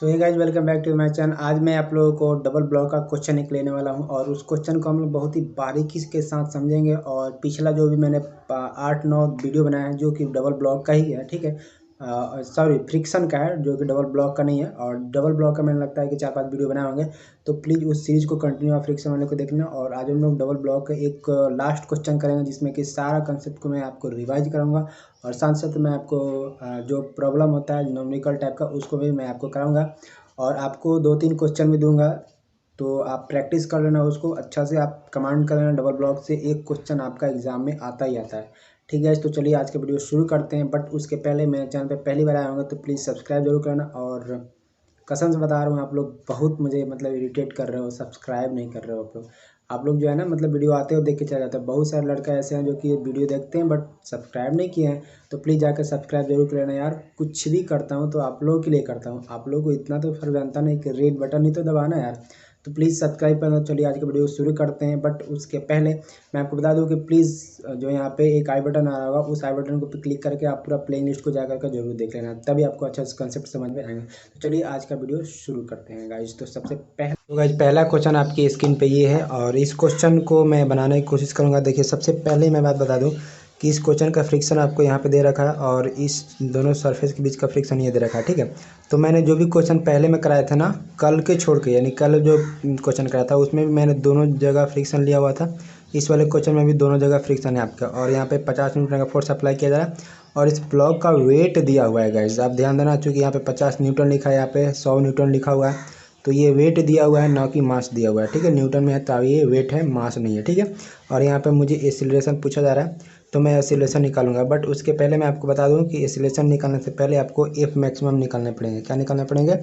So hey guys, welcome back to my channel. आज मैं आप लोगों को डबल ब्लॉक का क्वेश्चन एक लेने वाला हूं और उस क्वेश्चन को हम लोग बहुत ही बारीकी के साथ समझेंगे। और पिछला जो भी मैंने 8-9 वीडियो बनाया है जो कि डबल ब्लॉक का ही है, ठीक है, सॉरी फ्रिक्शन का है, जो कि डबल ब्लॉक का नहीं है। और डबल ब्लॉक का मैंने लगता है कि 4-5 वीडियो बनाए होंगे, तो प्लीज़ उस सीरीज़ को कंटिन्यू आप फ्रिक्शन वाले को देख लेना। और आज हम लोग डबल ब्लॉक का एक लास्ट क्वेश्चन करेंगे जिसमें कि सारा कंसेप्ट को मैं आपको रिवाइज करूँगा और साथ साथ मैं आपको जो प्रॉब्लम होता है न्यूमेरिकल टाइप का उसको भी मैं आपको कराऊंगा। और आपको 2-3 क्वेश्चन भी दूंगा, तो आप प्रैक्टिस कर लेना उसको अच्छा से, आप कमांड कर लेना। डबल ब्लॉक से एक क्वेश्चन आपका एग्जाम में आता ही आता है, ठीक है। तो चलिए आज का वीडियो शुरू करते हैं। बट उसके पहले मेरे चैनल पे पहली बार आए होंगे तो प्लीज़ सब्सक्राइब जरूर करना। और कसम से बता रहा हूँ, आप लोग बहुत मुझे मतलब इरिटेट कर रहे हो, सब्सक्राइब नहीं कर रहे हो आप लोग जो है ना, मतलब वीडियो आते हो देख के चले जाते हैं। बहुत सारे लड़के ऐसे हैं जो कि वीडियो देखते हैं बट सब्सक्राइब नहीं किए हैं, तो प्लीज़ जाकर सब्सक्राइब जरूर कर लेना यार। कुछ भी करता हूँ तो आप लोगों के लिए करता हूँ, आप लोगों को इतना तो फर्क जानता नहीं कि रेड बटन ही तो दबाना यार, तो प्लीज़ सब्सक्राइब करना। चलिए आज का वीडियो शुरू करते हैं। बट उसके पहले मैं आपको बता दूं कि प्लीज़ जो यहाँ पे एक आई बटन आ रहा होगा, उस आई बटन को क्लिक करके आप पूरा प्लेइंग लिस्ट को जाकर के जरूर देख लेना, तभी आपको अच्छा से कंसेप्ट समझ में आएंगे। तो चलिए आज का वीडियो शुरू करते हैं गाइज। तो सबसे पहले तो गाइज पहला क्वेश्चन आपकी स्क्रीन पे ये है और इस क्वेश्चन को मैं बनाने की कोशिश करूँगा। देखिए, सबसे पहले मैं बात बता दूँ कि इस क्वेश्चन का फ्रिक्शन आपको यहाँ पे दे रखा है और इस दोनों सरफेस के बीच का फ्रिक्शन ये दे रखा है, ठीक है। तो मैंने जो भी क्वेश्चन पहले में कराया था ना, कल के छोड़ के, यानी कल जो क्वेश्चन कराया था उसमें भी मैंने दोनों जगह फ्रिक्शन लिया हुआ था। इस वाले क्वेश्चन में भी दोनों जगह फ्रिक्शन है आपका, और यहाँ पे 50 न्यूटन का फोर्स अप्लाई किया जा रहा है और इस ब्लॉक का वेट दिया हुआ है गाइज। आप ध्यान देना, चूँकि यहाँ पे 50 न्यूटन लिखा है, यहाँ पे 100 न्यूटन लिखा हुआ है, तो ये वेट दिया हुआ है ना कि मास दिया हुआ है, ठीक है। न्यूटन में है तो ये वेट है, मास नहीं है, ठीक है। और यहाँ पे मुझे एक्सीलरेशन पूछा जा रहा है, तो मैं एक्सीलरेशन निकालूंगा। बट उसके पहले मैं आपको बता दूं कि एक्सीलरेशन निकालने से पहले आपको एफ मैक्सिमम निकालने पड़ेंगे। क्या निकालने पड़ेंगे?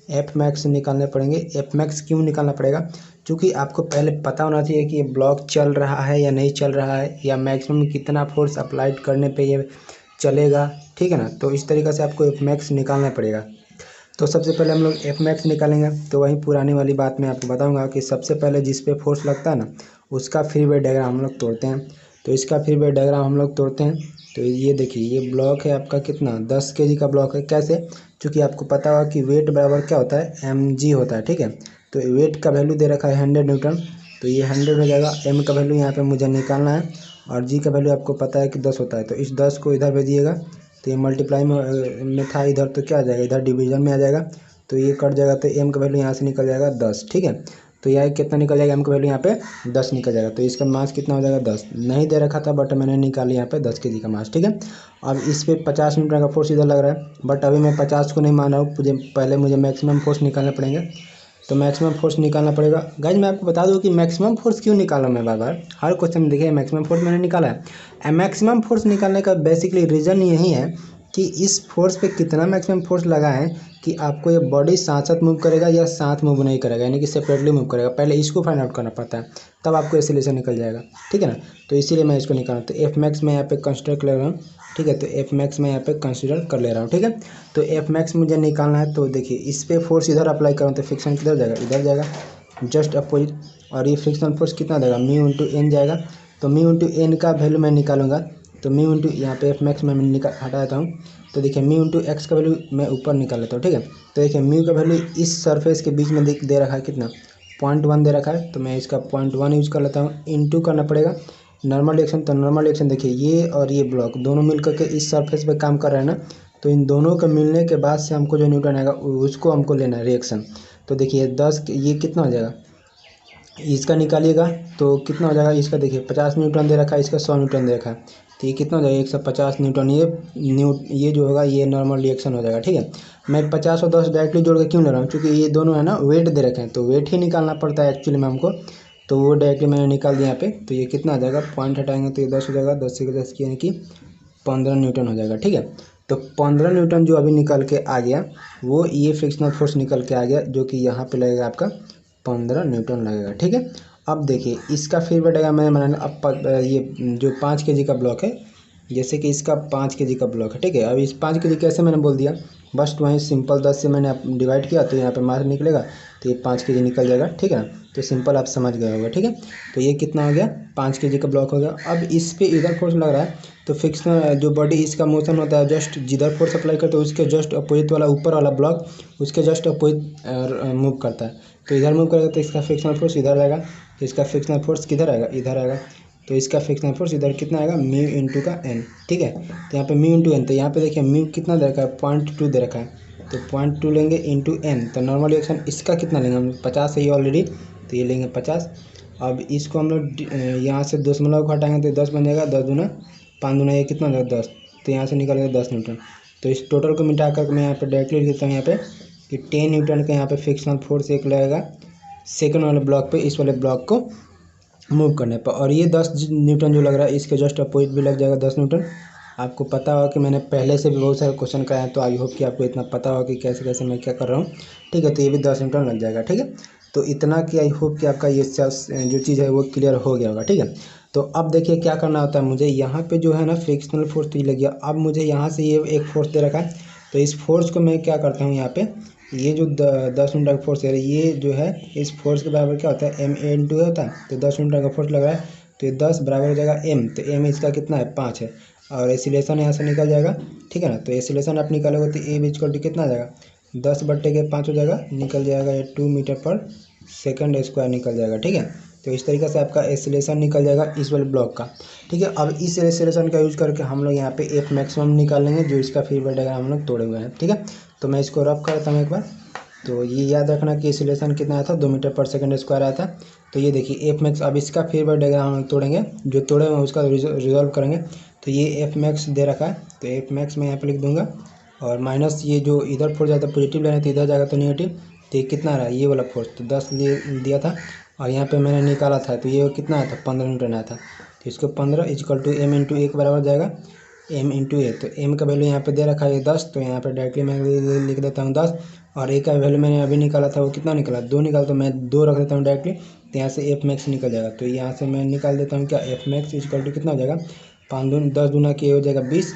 एफ मैक्स निकालने पड़ेंगे। एफ मैक्स क्यों निकालना पड़ेगा? क्योंकि आपको पहले पता होना चाहिए कि ये ब्लॉक चल रहा है या नहीं चल रहा है, या मैक्सिमम कितना फोर्स अप्लाइड करने पे ये चलेगा, ठीक है ना। तो इस तरीके से आपको एफ मैक्स निकालना पड़ेगा। तो सबसे पहले हम लोग एफ मैक्स निकालेंगे। तो वही पुरानी वाली बात मैं आपको बताऊंगा कि सबसे पहले जिस पे फोर्स लगता है ना, उसका फ्री वेट डायग्राम हम लोग तोड़ते हैं। तो इसका फ्री वेट डायग्राम हम लोग तोड़ते हैं। तो ये देखिए, ये ब्लॉक है आपका कितना, 10 kg का ब्लॉक है। कैसे? क्योंकि आपको पता होगा कि वेट बराबर क्या होता है, mg होता है, ठीक है। तो वेट का वैल्यू दे रखा है 100 न्यूटन, तो ये 100 हो जाएगा। m का वैल्यू यहाँ पे मुझे निकालना है और g का वैल्यू आपको पता है कि 10 होता है। तो इस 10 को इधर भेजिएगा, तो ये मल्टीप्लाई में था इधर, तो क्या आ जाएगा, इधर डिवीजन में आ जाएगा, तो ये कट जाएगा। तो m का वैल्यू यहाँ से निकल जाएगा 10, ठीक है। तो यह कितना निकल जाएगा, m का वैल्यू यहाँ पे 10 निकल जाएगा। तो इसका मास कितना हो जाएगा, 10 नहीं दे रखा था बट मैंने निकाली यहाँ पे 10 kg का मास, ठीक है। अब इस पे 50 न्यूटन का फोर्स इधर लग रहा है, बट अभी मैं 50 को नहीं मान रहा हूँ, पहले मुझे मैक्सिमम फोर्स निकालने पड़ेंगे। तो मैक्सिमम फोर्स निकालना पड़ेगा गाइज। मैं आपको बता दूं कि मैक्सिमम फोर्स क्यों निकाला मैं बार बार, हर क्वेश्चन में देखिए मैक्सिमम फोर्स मैंने निकाला है। मैक्सिमम फोर्स निकालने का बेसिकली रीज़न यही है कि इस फोर्स पे कितना मैक्सिमम फोर्स लगा है कि आपको ये बॉडी साथ साथ मूव करेगा या साथ मूव नहीं करेगा, यानी कि सेपरेटली मूव करेगा। पहले इसको फाइंड आउट करना पड़ता है, तब आपको एक्सीलरेशन निकल जाएगा, ठीक है ना। तो इसीलिए मैं इसको निकाला। तो एफ मैक्स मैं यहाँ पे कंसिडर कर ले रहा हूँ, ठीक है। तो एफ मैक्स मैं यहाँ पे कंसिडर कर ले रहा हूँ, ठीक है। तो एफ मैक्स मुझे निकालना है। तो देखिए, इस पे फोर्स इधर अप्लाई करूँ तो फ्रिक्शन किधर जाएगा, इधर जाएगा, जस्ट अपोजिट। और ये फ्रिक्शन फोर्स कितना देगा, म्यू इंटू एन जाएगा। तो म्यू इंटू एन का वैल्यू मैं निकालूंगा। तो म्यू इंटू यहाँ पे एफ मैक्स मैं हटा देता हूँ। तो देखिए, म्यू इंटू एक्स का वैल्यू मैं ऊपर निकाल लेता हूँ, ठीक है। तो देखिए, म्यू का वैल्यू इस सरफेस के बीच में दे रखा है कितना, 0.1 दे रखा है। तो मैं इसका 0.1 यूज कर लेता हूँ। इंटू करना पड़ेगा नॉर्मल रिएक्शन। तो नॉर्मल रिएक्शन देखिए, ये और ये ब्लॉक दोनों मिल करके इस सरफेस पे काम कर रहे हैं ना, तो इन दोनों के मिलने के बाद से हमको जो न्यूटन आएगा उसको हमको लेना है रिएक्शन। तो देखिए 10, ये कितना हो जाएगा, इसका निकालिएगा तो कितना हो जाएगा। इसका देखिए 50 न्यूटन दे रखा है, इसका 100 न्यूटन दे रखा है, तो ये कितना हो जाएगा, 150 न्यूटन। ये जो होगा ये नॉर्मल रिएक्शन हो जाएगा, ठीक है। मैं 50 और 10 डायरेक्टली जोड़ के क्यों ले रहा हूँ, क्योंकि ये दोनों है ना वेट दे रखे हैं, तो वेट ही निकालना पड़ता है एक्चुअली में हमको। तो वो डायरेक्टली मैंने निकाल दिया यहाँ पे। तो ये कितना आ जाएगा, पॉइंट हटाएंगे तो ये 10 हो जाएगा, 10 से 10 यानी कि 15 न्यूटन हो जाएगा, ठीक है। तो 15 न्यूटन जो अभी निकल के आ गया, वो ये फ्रिक्शनल फोर्स निकल के आ गया, जो कि यहाँ पे लगेगा आपका 15 न्यूटन लगेगा, ठीक है। अब देखिए, इसका फिर बैठेगा मैंने अब ये जो 5 kg का ब्लॉक है, जैसे कि इसका 5 kg का ब्लॉक है, ठीक है। अब इस 5 kg कैसे मैंने बोल दिया, बस वहीं सिंपल 10 से मैंने डिवाइड किया तो यहाँ पे मास निकलेगा, तो ये 5 kg निकल जाएगा, ठीक है ना। तो सिंपल आप समझ गए होगा, ठीक है। तो ये कितना हो गया, 5 kg का ब्लॉक हो गया। अब इस पे इधर फोर्स लग रहा है, तो फिक्शनल जो बॉडी इसका मोशन होता है, जस्ट जिधर फोर्स अप्लाई करते हैं उसके जस्ट अपोजिट वाला ऊपर वाला ब्लॉक उसके जस्ट अपोजिट मूव करता है। तो इधर मूव करेगा तो इसका फ्रिक्शनल फोर्स इधर आएगा, तो इसका फ्रिक्शनल फोर्स किधर आएगा, इधर आएगा। तो इसका फ्रिक्शनल फोर्स इधर कितना आएगा, म्यू इंटू का एन, ठीक है। तो यहाँ पे म्यू इंटू एन, तो यहाँ पे देखिए म्यू कितना दे रखा है, 0.2 दे रखा है, तो 0.2 लेंगे इंटू एन। तो नॉर्मल रिएक्शन इसका कितना लेंगे हम, 50 है ये ऑलरेडी, तो ये लेंगे 50। अब इसको हम लोग यहाँ से दशमलव को हटाएंगे तो 10 बन जाएगा, 10 दूना 5 दूना ये कितना होगा 10, तो यहाँ से निकलेगा 10 न्यूटन। तो इस टोटल को मिटा कर मैं यहाँ पे डायरेक्टली लिख देता हूँ यहाँ पे कि 10 न्यूटन का यहाँ पे फ्रिक्शनल फोर्स एक लगेगा सेकंड वाले ब्लॉक पे, इस वाले ब्लॉक को मूव करने पर। और ये 10 न्यूटन जो लग रहा है इसके जस्ट अपोजिट भी लग जाएगा 10 न्यूटन। आपको पता होगा कि मैंने पहले से भी बहुत सारे क्वेश्चन कराए हैं, तो आई होप कि आपको इतना पता होगा कि कैसे कैसे मैं क्या कर रहा हूँ, ठीक है। तो ये भी 10 न्यूटन लग जाएगा, ठीक है। तो इतना कि आई होप कि आपका ये जो चीज़ है वो क्लियर हो गया होगा, ठीक है। तो अब देखिए क्या करना होता है मुझे, यहाँ पे जो है ना फ्रिक्शनल फोर्स तो ये लग गया। अब मुझे यहाँ से ये एक फोर्स दे रखा है, तो इस फोर्स को मैं क्या करता हूँ यहाँ पे, ये जो 10 न्यूटन का फोर्स है ये जो है इस फोर्स के बराबर क्या होता है, m/n² होता है। तो 10 न्यूटन का फोर्स लग रहा है, तो ये 10 बराबर हो जाएगा m, तो m इसका कितना है 5 है, और एसिलेशन यहाँ से निकल जाएगा, ठीक है ना। तो एसिलेशन आप निकालोगे तो ए इक्वल टू कितना आ जाएगा, 10/5 हो जाएगा, निकल जाएगा ये 2 मीटर पर सेकंड स्क्वायर निकल जाएगा, ठीक है। तो इस तरीके से आपका एसिलेशन निकल जाएगा इस वाले ब्लॉक का, ठीक है। अब इस एसिलेशन का यूज करके हम लोग यहाँ पे एफ मैक्सिमम निकाल लेंगे, जो इसका फीडबैक डायग्राम हम लोग तोड़े हुए हैं, ठीक है। तो मैं इसको रफ करता हूँ एक बार। तो ये याद रखना कि एसिलेशन कितना आया था, 2 मीटर पर सेकंड स्क्वायर आया था। तो ये देखिए एफ मैक्स, अब इसका फीडबैक डायग्राम हम लोग तोड़ेंगे, जो तोड़े हुए उसका रिजॉल्व करेंगे। तो ये एफ मैक्स दे रखा है, तो एफ मैक्स मैं यहाँ पे लिख दूंगा, और माइनस ये जो इधर फोर्स जाता है पॉजिटिव लेना तो इधर जाएगा तो नेगेटिव। तो ये कितना रहा ये वाला फोर्स, तो 10 दिया था, और यहाँ पे मैंने निकाला था तो ये कितना आया था 15 न्यूटन आया था। तो इसको 15 equal to m into a के बराबर जाएगा, m इंटू ए। तो m का वैल्यू यहाँ पे दे रखा है 10, तो यहाँ पे डायरेक्टली मैं लिख देता हूँ 10। और ए का वैल्यू मैंने अभी निकाला था वो कितना निकला 2 निकाला, तो मैं 2 रख देता हूँ डायरेक्टली। तो यहाँ से एफ मैक्स निकल जाएगा, तो यहाँ से मैं निकाल देता हूँ क्या, एफ मैक्स इक्वल टू कितना हो जाएगा 5 दूनी 10 दूना के हो जाएगा 20,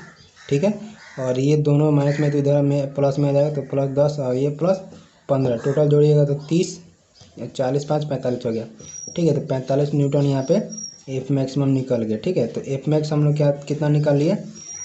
ठीक है। और ये दोनों माइनस में तो इधर में प्लस में आ जाएगा, तो प्लस 10 और ये प्लस 15, टोटल जोड़िएगा तो 30, 40 5 45 हो गया, ठीक है। तो 45 न्यूटन यहाँ पे एफ मैक्सिमम निकल गया, ठीक है। तो एफ मैक्स हम लोग क्या कितना निकाल लिए,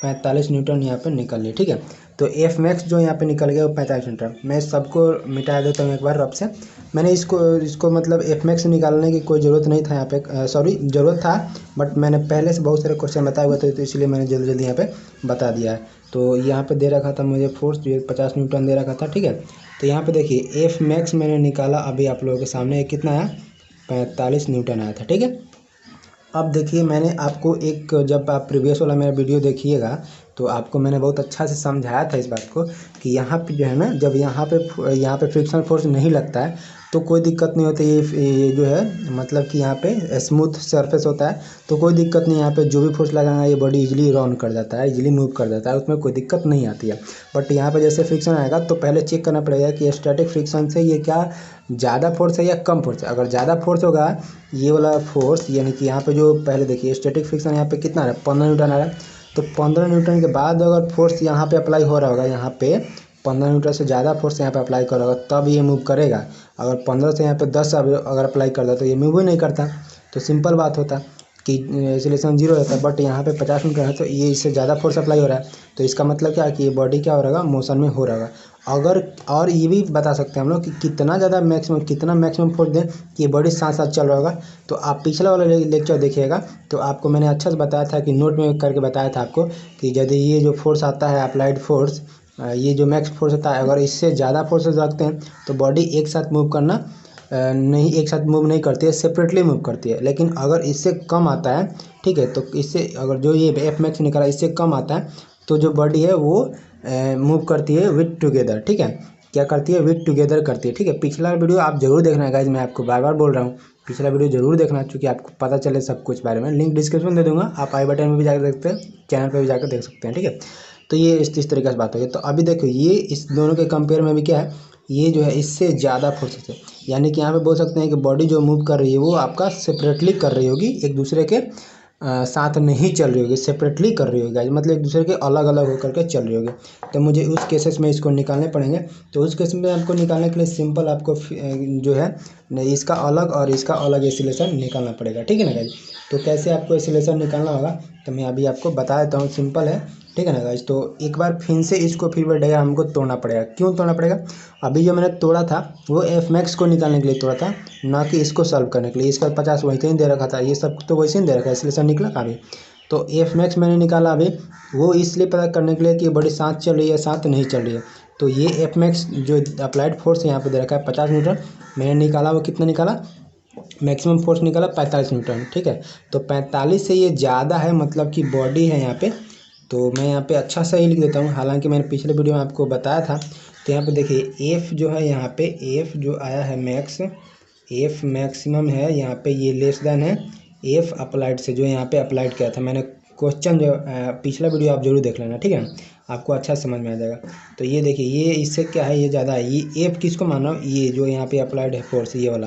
45 न्यूटन यहाँ पे निकल लिए, ठीक है। तो एफ मैक्स जो यहाँ पे निकल गया वो 45 न्यूटन। मैं सबको मिटा देता हूँ एक बार रब से। मैंने इसको मतलब एफ मैक्स निकालने की कोई ज़रूरत नहीं था यहाँ पे, सॉरी ज़रूरत था, बट मैंने पहले से बहुत सारे क्वेश्चन बताए हुए थे, तो इसलिए मैंने जल्दी जल्दी यहाँ पे बता दिया है। तो यहाँ पे दे रखा था मुझे फोर्स जो 50 न्यूटन दे रखा था, ठीक है। तो यहाँ पे देखिए एफ मैक्स मैंने निकाला अभी आप लोगों के सामने, कितना आया 45 न्यूटन आया था, ठीक है। अब देखिए मैंने आपको एक, जब आप प्रीवियस वाला मेरा वीडियो देखिएगा तो आपको मैंने बहुत अच्छा से समझाया था इस बात को कि यहाँ पे जो है ना, जब यहाँ पे फ्रिक्शनल फोर्स नहीं लगता है तो कोई दिक्कत नहीं होती। ये जो है मतलब कि यहाँ पे स्मूथ सरफेस होता है तो कोई दिक्कत नहीं, यहाँ पे जो भी फोर्स लगाना ये बॉडी इजीली राउंड कर जाता है, इजीली मूव कर जाता है, उसमें कोई दिक्कत नहीं आती है। बट यहाँ पे जैसे फ्रिक्शन आएगा तो पहले चेक करना पड़ेगा कि स्टैटिक फ्रिक्शन से ये क्या ज़्यादा फोर्स है या कम फोर्स है। अगर ज़्यादा फोर्स होगा ये वाला फोर्स, यानी कि यहाँ पे जो पहले देखिए स्टैटिक फ्रिक्शन यहाँ पे कितना है 15 न्यूटन आ रहा है, तो 15 न्यूटन के बाद अगर फोर्स यहाँ पे अप्लाई हो रहा होगा, यहाँ पे 15 न्यूटन से ज़्यादा फोर्स यहाँ पे अप्लाई कर रहा होगा तब ये मूव करेगा। अगर 15 से यहाँ पे 10 अगर अप्लाई करता तो ये मूव ही नहीं करता। तो सिंपल बात होता कि एक्सीलरेशन 0 रहता है, बट यहाँ पे 50 न्यूटन है तो ये इससे ज़्यादा फोर्स अप्लाई हो रहा है। तो इसका मतलब क्या है कि ये बॉडी क्या हो रहा होगा, मोशन में हो रहा होगा। अगर और ये भी बता सकते हैं हम लोग कि कितना ज़्यादा कितना मैक्सिमम फोर्स दें कि ये बॉडी साथ साथ चल रहा होगा। तो आप पिछला वाला लेक्चर देखिएगा तो आपको मैंने अच्छा से बताया था कि नोट में करके बताया था आपको कि यदि ये जो फोर्स आता है अप्लाइड फोर्स, ये जो मैक्स फोर्स होता है, अगर इससे ज़्यादा फोर्सेस रखते हैं तो बॉडी एक साथ मूव करना नहीं, एक साथ मूव नहीं करती है, सेपरेटली मूव करती है। लेकिन अगर इससे कम आता है, ठीक है, तो इससे अगर जो ये एफ मैक्स निकाला इससे कम आता है तो जो बॉडी है वो मूव करती है विथ टुगेदर, ठीक है। क्या करती है, विथ टुगेदर करती है, ठीक है। पिछला वीडियो आप जरूर देखना है गाइज, मैं आपको बार बार बोल रहा हूँ पिछला वीडियो जरूर देखना, क्योंकि आपको पता चले सब कुछ बारे में। लिंक डिस्क्रिप्शन दे दूंगा, आप आई बटन में भी जाकर देखते हैं, चैनल पर भी जाकर देख सकते हैं, ठीक है। तो ये इस तरीके से बात हो गई। तो अभी देखो ये इस दोनों के कंपेयर में भी क्या है, ये जो है इससे ज़्यादा फोर्सेस है, यानी कि यहाँ पे बोल सकते हैं कि बॉडी जो मूव कर रही है वो आपका सेपरेटली कर रही होगी, एक दूसरे के साथ नहीं चल रही होगी, सेपरेटली कर रही होगी, मतलब एक दूसरे के अलग अलग होकर के चल रही होगी। तो मुझे उस केसेस में इसको निकालने पड़ेंगे। तो उस केस में आपको निकालने के लिए सिंपल आपको जो है इसका अलग और इसका अलग एसिलेशन निकालना पड़ेगा, ठीक है ना गाइज। तो कैसे आपको एसिलेशन निकालना होगा तो मैं अभी आपको बता देता हूँ, सिंपल है, ठीक है ना गाइज। तो एक बार फिर से इसको फिर डायग्राम हमको तोड़ना पड़ेगा। क्यों तोड़ना पड़ेगा? अभी जो मैंने तोड़ा था वो एफ मैक्स को निकालने के लिए तोड़ा था, ना कि इसको सॉल्व करने के लिए। इसका 50 वैसे ही दे रखा था, ये सब तो वैसे ही दे रखा है, एसिलेशन निकला अभी। तो एफ मैक्स मैंने निकाला अभी, वो इसलिए पता करने के लिए कि बॉडी साथ चल रही है साथ नहीं चल रही है। तो ये एफ मैक्स जो अप्लाइड फोर्स यहाँ पे दे रखा है 50 न्यूटन, मैंने निकाला, वो कितना निकाला, मैक्सिमम फोर्स निकाला 45 न्यूटन, ठीक है। तो 45 से ये ज़्यादा है, मतलब कि बॉडी है यहाँ पे। तो मैं यहाँ पे अच्छा सा ही लिख देता हूँ, हालांकि मैंने पिछले वीडियो में आपको बताया था। तो यहाँ पे देखिए एफ जो है, यहाँ पे एफ जो आया है मैक्स, एफ मैक्सिमम है यहाँ पे, ये लेस देन है एफ अप्लाइड से, जो यहाँ पे अप्लाइड किया था मैंने। क्वेश्चन जो पिछला वीडियो आप जरूर देख लेना, ठीक है, आपको अच्छा समझ में आ जाएगा। तो ये देखिए, ये इससे क्या है, ये ज़्यादा है। ये एफ किसको माना, ये जो यहाँ पे अप्लाइड है फोर्स, ये वाला,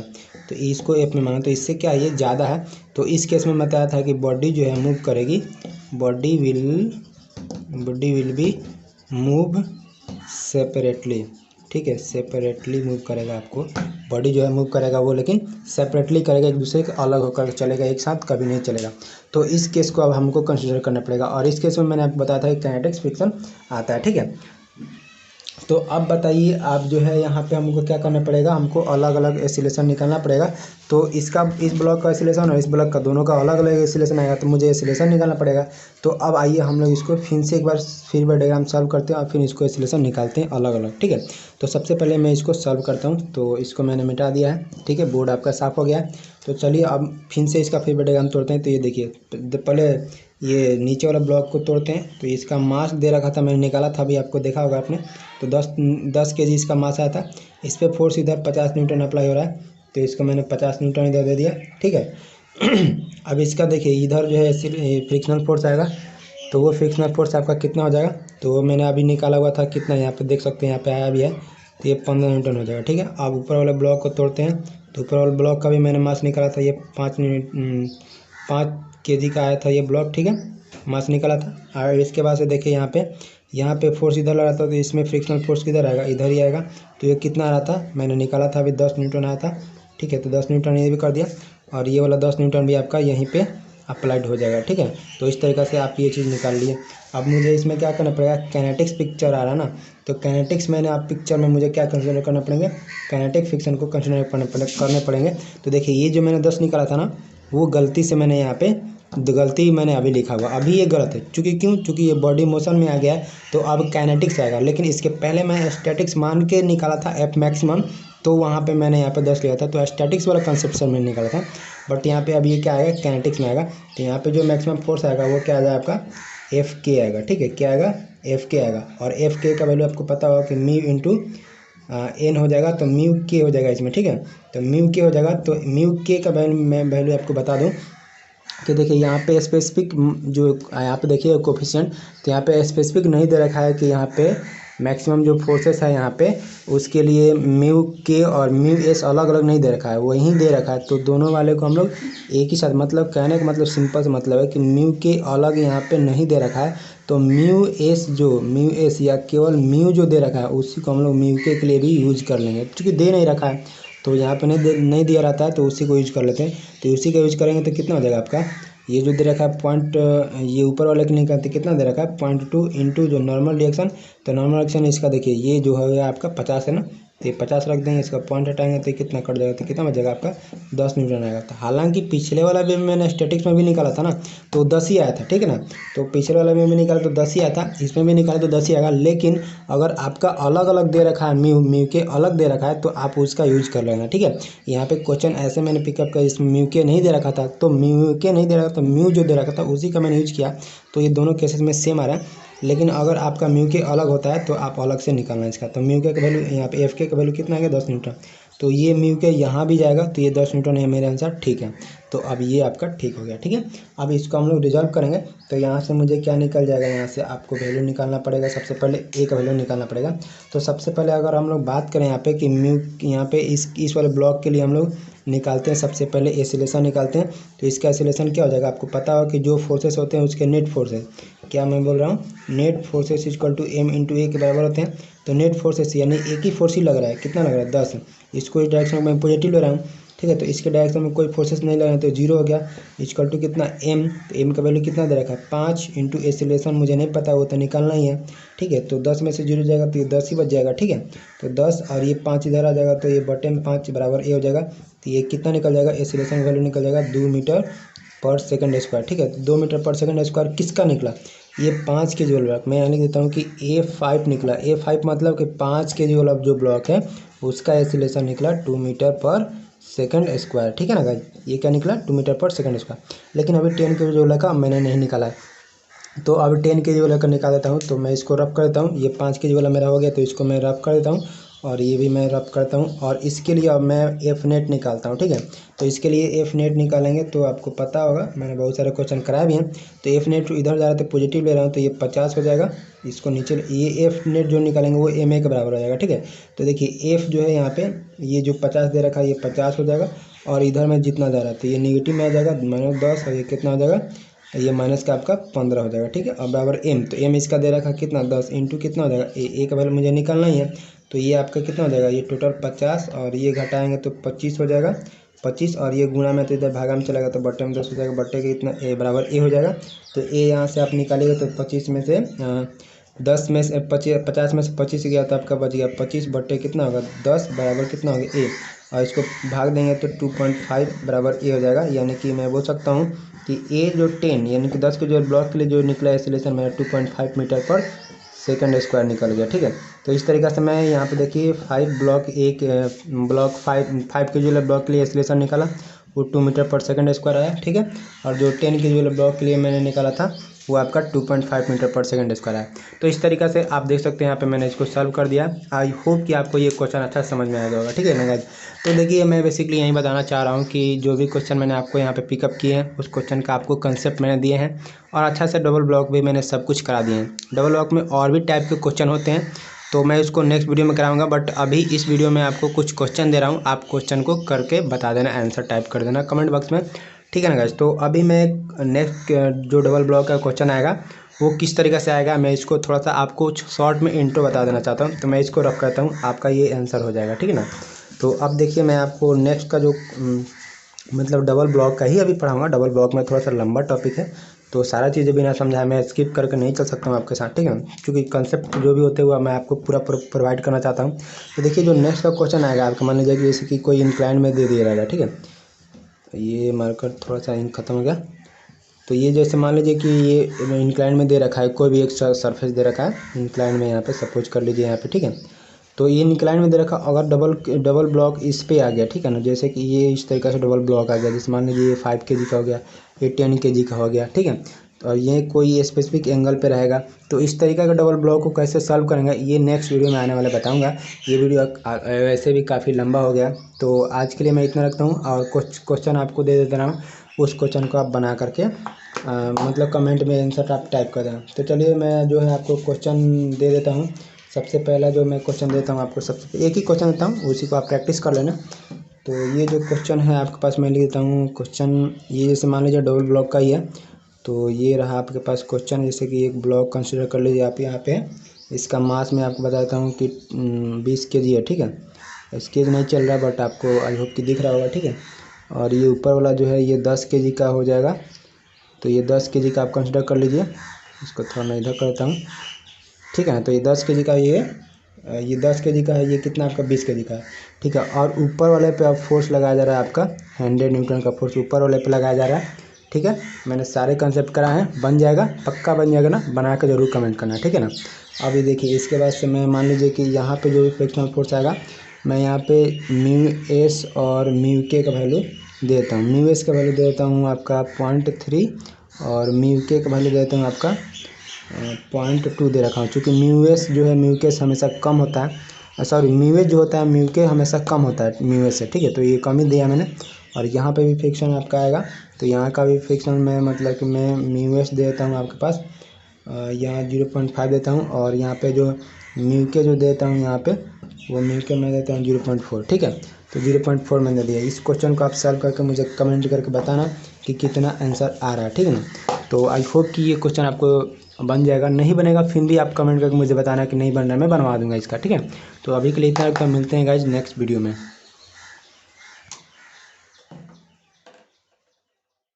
तो इसको एफ में माना, तो इससे क्या है, ये ज़्यादा है। तो इस केस में बताया था कि बॉडी जो है मूव करेगी, body will be move separately, ठीक है, सेपरेटली मूव करेगा। आपको बॉडी जो है मूव करेगा वो, लेकिन सेपरेटली करेगा, एक दूसरे के अलग होकर चलेगा, एक साथ कभी नहीं चलेगा। तो इस केस को अब हमको कंसिडर करना पड़ेगा। और इस केस में मैंने आपको बताया था कि काइनेटिक फ्रिक्शन आता है, ठीक है। तो अब बताइए आप जो है यहाँ पे हमको क्या करना पड़ेगा, हमको अलग अलग एसिलेशन निकालना पड़ेगा। तो इसका, इस ब्लॉक का एसिलेशन और इस ब्लॉक का, दोनों का अलग अलग एसिलेशन आएगा, तो मुझे एसिलेशन निकालना पड़ेगा। तो अब आइए हम लोग इसको फिर से एक बार फिर डायग्राम सॉल्व करते हैं और फिर इसको एसिलेशन निकालते हैं अलग अलग, ठीक है। तो सबसे पहले मैं इसको सॉल्व करता हूँ। तो इसको मैंने मिटा दिया है, ठीक है, बोर्ड आपका साफ हो गया है। तो चलिए अब फिर से इसका फिर डायग्राम तोड़ते हैं। तो ये देखिए, पहले ये नीचे वाला ब्लॉक को तोड़ते हैं। तो इसका मास दे रखा था, मैंने निकाला था, अभी आपको देखा होगा आपने। तो 10 kg इसका मास आया था। इस पर फोर्स इधर 50 न्यूटन अप्लाई हो रहा है, तो इसको मैंने 50 न्यूटन इधर दे दिया, ठीक है। अब इसका देखिए, इधर जो है फ्रिक्शनल फोर्स आएगा, तो वो फ्रिक्शनल फोर्स आपका कितना हो जाएगा, तो वो मैंने अभी निकाला हुआ था कितना, यहाँ पे देख सकते हैं, यहाँ पे आया भी है। तो ये 15 न्यूटन हो जाएगा, ठीक है। अब ऊपर वाले ब्लॉक को तोड़ते हैं। तो ऊपर वाले ब्लॉक का भी मैंने मास निकाला था, ये 5 kg का आया था ये ब्लॉक, ठीक है, मास निकाला था। और इसके बाद से देखिए यहाँ पे फोर्स इधर लगा था, तो इसमें फ्रिक्शनल फोर्स किधर आएगा, इधर ही आएगा। तो ये कितना आ रहा था, मैंने निकाला था अभी 10 न्यूटन आया था, ठीक है। तो 10 न्यूटन ये भी कर दिया, और ये वाला 10 न्यूटन भी आपका यहीं पे अप्लाइड हो जाएगा, ठीक है। तो इस तरीके से आप ये चीज़ निकाल लिए। अब मुझे इसमें क्या करना पड़ेगा, काइनेटिक्स पिक्चर आ रहा है ना, तो काइनेटिक्स मैंने आप पिक्चर में मुझे क्या कंसिडर करना पड़ेंगे, काइनेटिक फ्रिक्शन को कंसिडर करने पड़ेंगे। तो देखिए, ये जो मैंने 10 निकाला था ना, वो गलती से मैंने यहाँ पे गलती मैंने अभी लिखा हुआ, अभी ये गलत है। क्योंकि ये बॉडी मोशन में आ गया है, तो अब काइनेटिक्स आएगा। लेकिन इसके पहले मैं स्टैटिक्स मान के निकाला था एफ मैक्सिमम, तो वहाँ पे मैंने यहाँ पे 10 लिया था, तो स्टैटिक्स वाला कंसेप्ट से मैंने निकाला था। बट यहाँ पे अब ये क्या आएगा, काइनेटिक्स में आएगा। तो यहाँ पे जो मैक्सिमम फोर्स आएगा वो क्या आएगा, आपका एफ के आएगा, ठीक है, क्या आएगा, एफ के आएगा। और एफ के का वैल्यू आपको पता होगा कि म्यू इंटू एन हो जाएगा, तो म्यू के हो जाएगा इसमें, ठीक है। तो म्यू के हो जाएगा, तो म्यू के का वैल्यू मैं आपको बता दूँ कि देखिए, यहाँ पे स्पेसिफिक जो यहाँ पे देखिए कोफिशिएंट, तो यहाँ पे स्पेसिफिक नहीं दे रखा है कि यहाँ पे मैक्सिमम जो फोर्सेस है यहाँ पे, उसके लिए म्यू के और म्यू एस अलग अलग नहीं दे रखा है, वहीं दे रखा है। तो दोनों वाले को हम लोग एक ही साथ, मतलब कहने का मतलब सिंपल से मतलब है कि म्यू के अलग यहाँ पे नहीं दे रखा है, तो म्यू एस या केवल म्यू जो दे रखा है उसी को हम लोग म्यू के लिए भी यूज कर लेंगे, क्योंकि दे नहीं रखा है। तो यहाँ पे नहीं दिया रहता है, तो उसी को यूज कर लेते हैं। तो उसी का यूज करेंगे तो कितना हो जाएगा आपका, ये जो दे रखा है पॉइंट, ये ऊपर वाले के निकालते कितना दे रखा है 0.2 इंटू जो नॉर्मल रिएक्शन। तो नॉर्मल रिएक्शन इसका देखिए, ये जो है आपका 50 है ना, तो ये 50 रख देंगे, इसका पॉइंट हटाएंगे तो कितना कट जाएगा, तो कितना बच जाएगा आपका 10 न्यूटन आएगा। तो हालांकि पिछले वाला भी मैंने स्टैटिक्स में भी निकाला था ना, तो 10 ही आया था, ठीक है ना। तो पिछले वाला में भी निकाला तो 10 ही आया था, इसमें भी निकाला तो 10 ही आएगा। लेकिन अगर आपका अलग अलग दे रखा है, म्यू के अलग दे रखा है, तो आप उसका यूज कर लेना, ठीक है। यहाँ पे क्वेश्चन ऐसे मैंने पिकअप किया, इसमें म्यू के नहीं दे रखा था, तो म्यू के नहीं दे रखा, तो म्यू जो दे रखा था उसी का मैंने यूज किया। तो ये दोनों केसेस में सेम आ रहा है। लेकिन अगर आपका म्यू के अलग होता है तो आप अलग से निकालना इसका। तो म्यू के का वैल्यू यहाँ पे एफ के का वैल्यू कितना आ गया 10 न्यूटन, तो ये म्यू के यहाँ भी जाएगा, तो ये 10 न्यूटन है मेरे आंसर, ठीक है। तो अब ये आपका ठीक हो गया, ठीक है। अब इसको हम लोग रिजॉल्व करेंगे। तो यहाँ से मुझे क्या निकल जाएगा, यहाँ से आपको वैल्यू निकालना पड़ेगा। सबसे पहले ए का वैल्यू निकालना पड़ेगा। तो सबसे पहले अगर हम लोग बात करें यहाँ पे कि म्यू, यहाँ पे इस वाले ब्लॉक के लिए हम लोग निकालते हैं। सबसे पहले एक्सीलरेशन निकालते हैं। तो इसका एक्सीलरेशन क्या हो जाएगा, आपको पता हो कि जो फोर्सेस होते हैं उसके नेट फोर्सेस, क्या मैं बोल रहा हूँ, net forces equal to m into a के बराबर होते हैं। तो नेट फोर्सेस यानी एक ही फोर्स ही लग रहा है, कितना लग रहा है 10। इसको इस डायरेक्शन में पॉजिटिव ले रहा हूँ, ठीक है। तो इसके डायरेक्शन में कोई फोर्सेस नहीं लग रहे हैं तो जीरो हो गया, इक्वल टू कितना m। तो m का वैल्यू कितना दे रखा है 5 इंटू एक्सीलरेशन मुझे नहीं पता, वो तो निकालना ही है, ठीक है। तो 10 में से जीरो जाएगा तो ये 10 ही बच जाएगा, ठीक है। तो 10 और ये 5 इधर आ जाएगा तो ये बटे में 5 बराबर ए हो जाएगा। तो ये कितना निकल जाएगा, एक्सीलरेशन वैल्यू निकल जाएगा 2 मीटर पर सेकंड स्क्वायर, ठीक है। 2 मीटर पर सेकंड स्क्वायर किसका निकला, ये 5 के जी वाला ब्लॉक। मैं लिख देता हूँ कि A5 निकला। A5 मतलब कि 5 के जी वाला जो ब्लॉक है उसका एक्सीलरेशन निकला 2 मीटर पर सेकंड स्क्वायर, ठीक है ना गाइस। ये क्या निकला 2 मीटर पर सेकंड स्क्वायर। लेकिन अभी 10 के जी वाला का मैंने नहीं निकाला है, तो अब 10 के जी वाला का निकाल देता हूँ। तो मैं इसको रब कर देता हूँ, ये 5 के जी वाला मेरा हो गया तो इसको मैं रब कर देता हूँ और ये भी मैं रब करता हूँ। और इसके लिए अब मैं एफ नेट निकालता हूँ, ठीक है। तो इसके लिए एफ नेट निकालेंगे तो आपको पता होगा, मैंने बहुत सारे क्वेश्चन कराए भी हैं। तो एफ नेट इधर जा रहा है तो पॉजिटिव ले रहा हूँ तो ये 50 हो जाएगा। इसको नीचे ये एफ नेट जो निकालेंगे वो एम ए के बराबर हो जाएगा, ठीक है। तो देखिए एफ जो है यहाँ पे ये जो 50 दे रखा है ये 50 हो जाएगा और इधर में जितना जा रहा है तो ये नेगेटिव में आ जाएगा -10 और ये कितना हो जाएगा, ये माइनस का आपका 15 हो जाएगा, ठीक है। अब बराबर एम, तो एम इसका दे रखा कितना 10 इंटू कितना हो जाएगा ए का वैल्यू मुझे निकालना ही है। तो ये आपका कितना हो जाएगा, ये टोटल 50 और ये घटाएंगे तो 25 हो जाएगा 25 और ये गुणा में तो इधर भागा में चलेगा तो बट्टे में 10 हो जाएगा, बट्टे के इतना ए बराबर ए हो जाएगा। तो ए यहाँ से आप निकालिएगा तो 25 में से 10 में से 50 में से 25 गया तो आपका बच गया 25 बट्टे कितना होगा 10 बराबर कितना होगा ए, और इसको भाग देंगे तो 2.5 बराबर ए हो जाएगा। यानी कि मैं बोल सकता हूँ कि ए जो 10 यानी कि 10 के जो ब्लॉक के लिए जो निकला एक्सीलरेशन मेरा 2.5 मीटर पर सेकंड स्क्वायर निकल गया, ठीक है। तो इस तरीक़े से मैं यहाँ पे देखिए 5 ब्लॉक एक ब्लॉक 5 के जो ब्लॉक के लिए एक्सीलरेशन निकाला वो 2 मीटर पर सेकंड स्क्वायर आया, ठीक है। और जो 10 के जो ब्लॉक के लिए मैंने निकाला था वो आपका 2.5 मीटर पर सेकंड स्क्वायर है। तो इस तरीक़े से आप देख सकते हैं यहाँ पे मैंने इसको सॉल्व कर दिया। आई होप कि आपको ये क्वेश्चन अच्छा समझ में आ गया होगा, ठीक है ना गाइस। तो देखिए मैं बेसिकली यही बताना चाह रहा हूँ कि जो भी क्वेश्चन मैंने आपको यहाँ पे पिकअप किए हैं उस क्वेश्चन का आपको कंसेप्ट मैंने दिए हैं और अच्छा से डबल ब्लॉक भी मैंने सब कुछ करा दिए हैं। डबल ब्लॉक में और भी टाइप के क्वेश्चन होते हैं तो मैं उसको नेक्स्ट वीडियो में कराऊंगा, बट अभी इस वीडियो में आपको कुछ क्वेश्चन दे रहा हूँ, आप क्वेश्चन को करके बता देना, आंसर टाइप कर देना कमेंट बॉक्स में, ठीक है ना गाइस। तो अभी मैं नेक्स्ट जो डबल ब्लॉक का क्वेश्चन आएगा वो किस तरीके से आएगा मैं इसको थोड़ा सा आपको शॉर्ट में इंट्रो बता देना चाहता हूँ। तो मैं इसको रख करता हूँ, आपका ये आंसर हो जाएगा, ठीक है ना। तो अब देखिए मैं आपको नेक्स्ट का जो मतलब डबल ब्लॉक का ही अभी पढ़ाऊँगा। डबल ब्लॉक में थोड़ा सा लंबा टॉपिक है तो सारा चीज़ें बिना समझाए मैं स्किप करके नहीं चल सकता हूँ आपके साथ, ठीक है। क्योंकि कंसेप्ट जो भी होते हुआ मैं आपको पूरा प्रोवाइड करना चाहता हूँ। तो देखिए जो नेक्स्ट का क्वेश्चन आएगा आपका, मान लीजिए कि जैसे कि कोई इंक्लाइन में दे दिया रहेगा, ठीक है। ये मार्कर थोड़ा सा इंक खत्म हो गया। तो ये जैसे मान लीजिए कि ये इंक्लाइन में दे रखा है, कोई भी एक सरफेस दे रखा है इंक्लाइन में, यहाँ पे सपोज कर लीजिए यहाँ पे, ठीक है। तो ये इंक्लाइन में दे रखा, अगर डबल ब्लॉक इस पे आ गया, ठीक है ना, जैसे कि ये इस तरीके से डबल ब्लॉक आ गया, जैसे मान लीजिए ये 5 kg का हो गया, ये 10 kg का हो गया, ठीक है। और ये कोई स्पेसिफिक एंगल पे रहेगा तो इस तरीके का डबल ब्लॉक को कैसे सॉल्व करेंगे ये नेक्स्ट वीडियो में आने वाला बताऊंगा। ये वीडियो वैसे भी काफ़ी लंबा हो गया तो आज के लिए मैं इतना रखता हूँ और कुछ क्वेश्चन आपको दे देता हूँ, उस क्वेश्चन को आप बना करके मतलब कमेंट में आंसर आप टाइप कर दें। तो चलिए मैं जो है आपको क्वेश्चन दे देता हूँ। सबसे पहला जो मैं क्वेश्चन देता हूँ आपको, सबसे एक ही क्वेश्चन देता हूँ, उसी को आप प्रैक्टिस कर लेना। तो ये जो क्वेश्चन है आपके पास मैं लिख देता हूँ क्वेश्चन, ये जैसे मान लीजिए डबल ब्लॉक का ही है। तो ये रहा आपके पास क्वेश्चन, जैसे कि एक ब्लॉक कंसिडर कर लीजिए आप यहाँ पे। इसका मास मैं आपको बताता हूँ कि 20 kg है, ठीक है। स्केच नहीं चल रहा बट आपको आई होप कि दिख रहा होगा, ठीक है। और ये ऊपर वाला जो है ये 10 kg का हो जाएगा। तो ये 10 kg का आप कंसिडर कर लीजिए। इसको थोड़ा मैं इधर करता हूँ, ठीक है ना। तो ये 10 kg का ये 10 kg का है, ये कितना आपका 20 kg का है, ठीक है। और ऊपर वाले पे आप फोर्स लगाया जा रहा है, आपका 100 न्यूटन का फोर्स ऊपर वाले पे लगाया जा रहा है, ठीक है। मैंने सारे कंसेप्ट कराए हैं, बन जाएगा, पक्का बन जाएगा ना, बना के जरूर कमेंट करना, ठीक है ना। अभी देखिए इसके बाद से मैं मान लीजिए कि यहाँ पे जो भी फ्रिक्शनल फोर्स आएगा मैं यहाँ पे म्यू एस और म्यू के का वैल्यू देता हूँ। म्यू एस का वैल्यू दे देता हूँ आपका 0.3 और म्यू के का वैल्यू देता हूँ आपका 0.2 दे रखा हूँ। चूँकि म्यू एस जो है म्यू के से हमेशा कम होता है, सॉरी म्यू एस जो होता है म्यू के हमेशा कम होता है म्यू एस से, ठीक है। तो ये कम ही दिया मैंने। और यहाँ पे भी फ्रिक्शन आपका आएगा तो यहाँ का भी फ्रिक्शन में मतलब कि मैं म्यू एस देता हूँ आपके पास यहाँ 0.5 देता हूँ और यहाँ पे जो म्यू के जो देता हूँ यहाँ पे वो म्यू के मैं देता हूँ 0.4, ठीक है। तो 0.4 मैंने दिया। इस क्वेश्चन को आप सॉल्व करके मुझे कमेंट करके बताना कि कितना आंसर आ रहा है, ठीक है ना। तो आई होप कि ये क्वेश्चन आपको बन जाएगा, नहीं बनेगा फिर भी आप कमेंट करके मुझे बताना कि नहीं बन रहा है, मैं बनवा दूंगा इसका, ठीक है। तो अभी के लिए इतना, मिलते हैं गाइज नेक्स्ट वीडियो में।